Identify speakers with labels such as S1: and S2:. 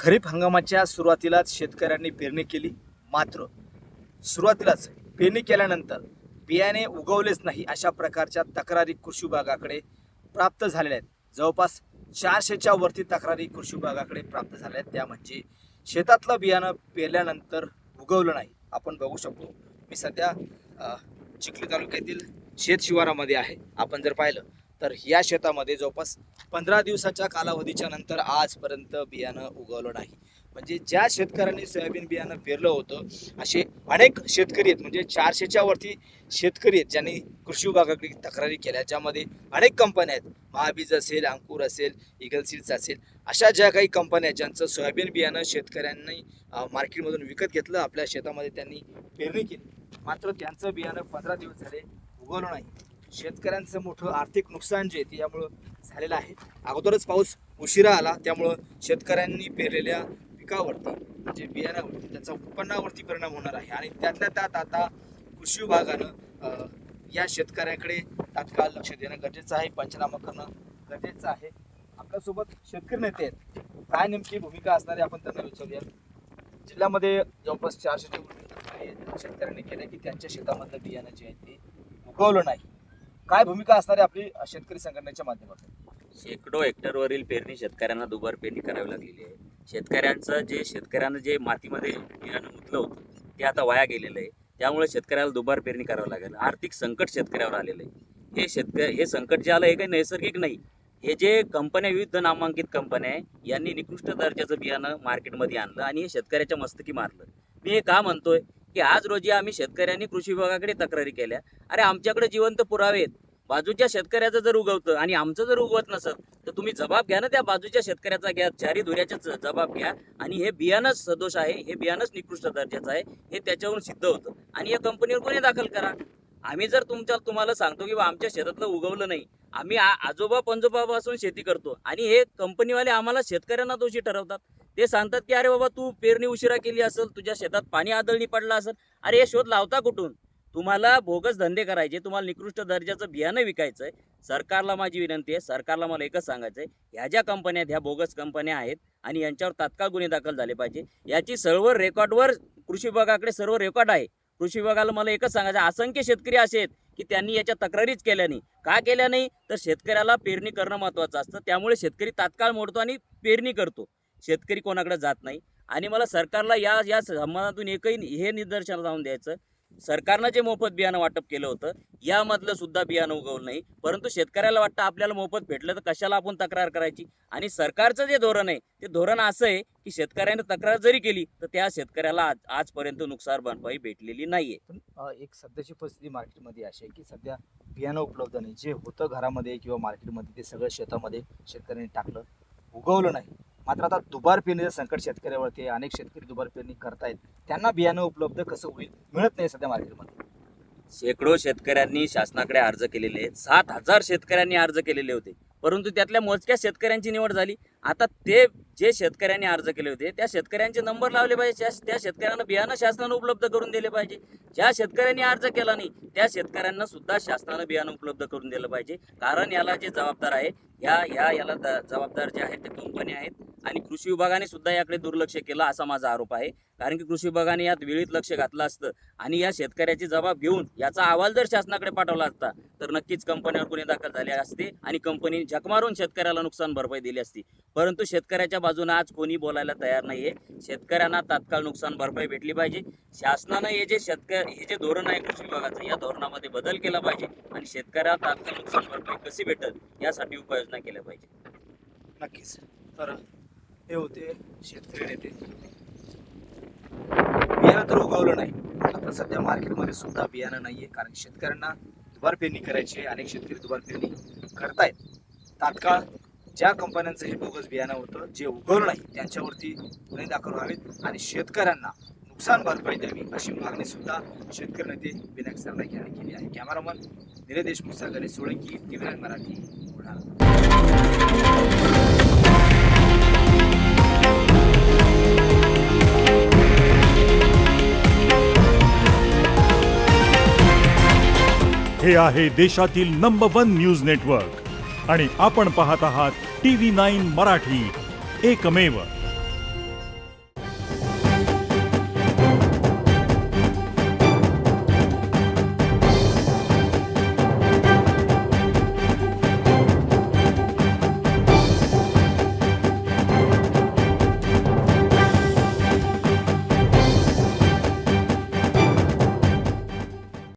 S1: खरीप हंगामाच्या सुरुवातीलाच शेतकऱ्यांनी पेरणी केली, मात्र सुरुवातीलाच पेरणी केल्यानंतर बियाणे उगवलेच नाही अशा प्रकारच्या तक्रारी कृषी विभागाकडे प्राप्त झालेल्या आहेत. जवळपास 400च्या वरती तक्रारी कृषी विभागाकडे प्राप्त झाल्या आहेत. त्या म्हणजे शेतातलं बियाणं पेरल्यानंतर उगवलं नाही. आपण बघू शकतो, मी सध्या चिखली तालुक्यातील शेत शिवारामध्ये आहे. आपण जर पाहिलं तर या शेतामध्ये जवळपास 15 दिवसाच्या कालावधीच्या नंतर आजपर्यंत बियाणं उगवलं नाही. म्हणजे ज्या शेतकऱ्यांनी सोयाबीन बियाणं पेरलं होतं असे अनेक शेतकरी आहेत, म्हणजे 400च्या वरती शेतकरी आहेत ज्यांनी कृषी विभागाकडे तक्रारी केल्या, ज्यामध्ये अनेक कंपन्या आहेत. महाबीज असेल, अंकुर असेल, ईगल सीड्स असेल, अशा ज्या काही कंपन्या आहेत ज्यांचं सोयाबीन बियाणं शेतकऱ्यांनी मार्केटमधून विकत घेतलं, आपल्या शेतामध्ये त्यांनी पेरणी केली, मात्र त्यांचं बियाणं 15 दिवस झाले उगवलं नाही. शेतकऱ्यांचं मोठं आर्थिक नुकसान जे आहे यामुळं झालेलं आहे. अगोदरच पाऊस उशिरा आला, त्यामुळं शेतकऱ्यांनी पेरलेल्या पिकावरती म्हणजे बियाणावरती त्याचा उत्पन्नावरती परिणाम होणार आहे. आणि त्यातल्या त्यात आता कृषी विभागानं या शेतकऱ्याकडे तात्काळ लक्ष देणं गरजेचं आहे, पंचनामा करणं गरजेचं आहे. आपल्यासोबत शेतकरी नेते आहेत, काय नेमकी भूमिका असणार आहे आपण त्यांना विचारूया. जिल्ह्यामध्ये जवळपास 400 शेतकऱ्यांनी केलं की त्यांच्या शेतामधलं बियाणं जे आहे ते उगवलं नाही. काय भूमिका असणार आहे आपली शेतकरी संघटनेच्या माध्यमातून?
S2: शेकडो हेक्टरवरील पेरणी शेतकऱ्यांना दुबार पेरणी करावी लागलेली आहे. शेतकऱ्यांना जे मातीमध्ये बियाणं मुतलं होतं ते आता वाया गेलेलं आहे. त्यामुळे शेतकऱ्याला दुबार पेरणी करावं लागेल. आर्थिक संकट शेतकऱ्यावर आलेलं आहे. हे संकट जे आलं हे काही नैसर्गिक नाही. हे जे कंपन्या, विविध नामांकित कंपन्या आहे, यांनी निकृष्ट दर्जाचं बियाणं मार्केटमध्ये आणलं आणि हे शेतकऱ्याच्या मस्तकी मारलं. मी हे का म्हणतोय की आज रोजी आम्ही शेतकऱ्यांनी कृषी विभागाकडे तक्रारी केल्या. अरे आमच्याकडे जिवंत पुरावे आहेत. बाजूच्या शेतकऱ्याचं जर उगवतं आणि आमचं जर उगवत नसत तर तुम्ही जबाब घ्या ना, त्या बाजूच्या शेतकऱ्याचा घ्या, चारी धुऱ्याचा जबाब घ्या. आणि हे बियाणंच सदोष आहे, हे बियाणंच निकृष्ट दर्जाचं आहे, हे त्याच्यावरून सिद्ध होतं आणि या कंपनीवर गुन्हे दाखल करा. आम्ही जर तुम्हाला सांगतो की आमच्या शेतातलं उगवलं नाही, आम्ही आजोबा पंजोबापासून शेती करतो आणि हे कंपनीवाले आम्हाला शेतकऱ्यांना दोषी ठरवतात. ते सांगतात की अरे बाबा तू पेरणी उशिरा केली असेल, तुझ्या शेतात पाणी आदळणी पडला असेल. अरे हे शोध लावता कुठून? तुम्हाला बोगस धंदे करायचे, तुम्हाला निकृष्ट दर्जाचं बियाणं विकायचं आहे. सरकारला माझी विनंती आहे, सरकारला मला एकच सांगायचं आहे, ह्या ज्या कंपन्या, ह्या बोगस कंपन्या आहेत आणि यांच्यावर तात्काळ गुन्हे दाखल झाले पाहिजे. याची सर्व रेकॉर्डवर कृषी विभागाकडे सर्व रेकॉर्ड आहे. कृषी विभागाला मला एकच सांगायचं, असंख्य शेतकरी असे आहेत की त्यांनी याच्या तक्रारीच केल्या नाही. का केल्या नाही? तर शेतकऱ्याला पेरणी करणं महत्त्वाचं असतं. त्यामुळे शेतकरी तात्काळ मोडतो आणि पेरणी करतो, शेतकरी कोणाकडे जात नाही. आणि मला सरकारला या संबंधातून एकही हे निदर्शन लावून द्यायचं, सरकारनं जे मोफत बियाणं वाटप केलं होतं यामधलं सुद्धा बियाणं उगवलं नाही. परंतु शेतकऱ्याला वाटतं आपल्याला मोफत भेटलं तर कशाला आपण तक्रार करायची. आणि सरकारचं जे धोरण आहे ते धोरण असं आहे की शेतकऱ्याने तक्रार जरी केली तर त्या शेतकऱ्याला आजपर्यंत नुकसान भरपाई भेटलेली नाहीये.
S1: पण एक सध्याची परिस्थिती मार्केटमध्ये अशी आहे की सध्या बियाणं उपलब्ध नाही. जे होतं घरामध्ये किंवा मार्केटमध्ये ते सगळं शेतामध्ये शेतकऱ्यांनी टाकलं, उगवलं नाही. मात्र आता दुबार पेरणीचं संकट शेतकऱ्यावरती, अनेक शेतकरी दुबार पेरणी करतायत, त्यांना बियाणं उपलब्ध कसं होईल? मिळत नाही सध्या मार्केटमध्ये.
S2: शेकडो शेतकऱ्यांनी शासनाकडे अर्ज केलेले आहेत. 7,000 शेतकऱ्यांनी अर्ज केलेले होते, परंतु त्यातल्या मोजक्या शेतकऱ्यांची निवड झाली. आता ते जे शेतकऱ्यांनी अर्ज केले होते त्या शेतकऱ्यांचे नंबर लावले पाहिजे, त्या शेतकऱ्यांना बियाणं शासनानं उपलब्ध करून दिले पाहिजे. ज्या शेतकऱ्यांनी अर्ज केला नाही त्या शेतकऱ्यांना सुद्धा शासनानं बियाणं उपलब्ध करून दिलं पाहिजे. कारण याला जे जबाबदार आहे, याला जबाबदार जे आहेत ते कंपन्या आहेत आणि कृषी विभागाने सुद्धा याकडे दुर्लक्ष केलं असा माझा आरोप आहे. कारण की कृषी विभागाने यात वेळीत लक्ष घातलं असतं आणि या शेतकऱ्याची जबाब घेऊन याचा अहवाल जर शासनाकडे पाठवला असता तर नक्कीच कंपन्यावर गुन्हे दाखल झाले असते आणि कंपनी झक मारून शेतकऱ्याला नुकसान भरपाई दिली असती. परंतु शेतकऱ्याच्या बाजूने आज कोणी बोलायला तयार नाहीये. शेतकऱ्यांना तात्काळ नुकसान भरपाई भेटली पाहिजे. शासनानं हे जे धोरण आहे कृषी विभागाचं, या धोरणामध्ये बदल केला पाहिजे आणि शेतकऱ्याला तात्काळ नुकसान भरपाई कशी भेटेल यासाठी उपाययोजना केल्या पाहिजे.
S1: नक्कीच. तर हे होते शेतकरी नेते. बियाणं तर उगवलं नाही, आता सध्या मार्केटमध्ये सुद्धा बियाणं नाहीये. कारण शेतकऱ्यांना दुबार पेरणी करायची आहे, अनेक शेतकरी दुबार पेरणी करतायत. तात्काळ ज्या कंपन्यांचं हे बोगस बियाणं होतं, जे उगवलं नाही, त्यांच्यावरती गुन्हे दाखल व्हावेत आणि शेतकऱ्यांना नुकसान भरपाई द्यावी अशी मागणी सुद्धा शेतकरी नेते विनायक सरनाईक यांनी केली आहे. Cameraman Nilesh Deshmukh, Ganesh Solanki, TV Marathi, Buldhana.
S3: हे आहे देशातील नंबर 1 न्यूज नेटवर्क आणि आपण पाहत आहात TV9 मराठी, एकमेव.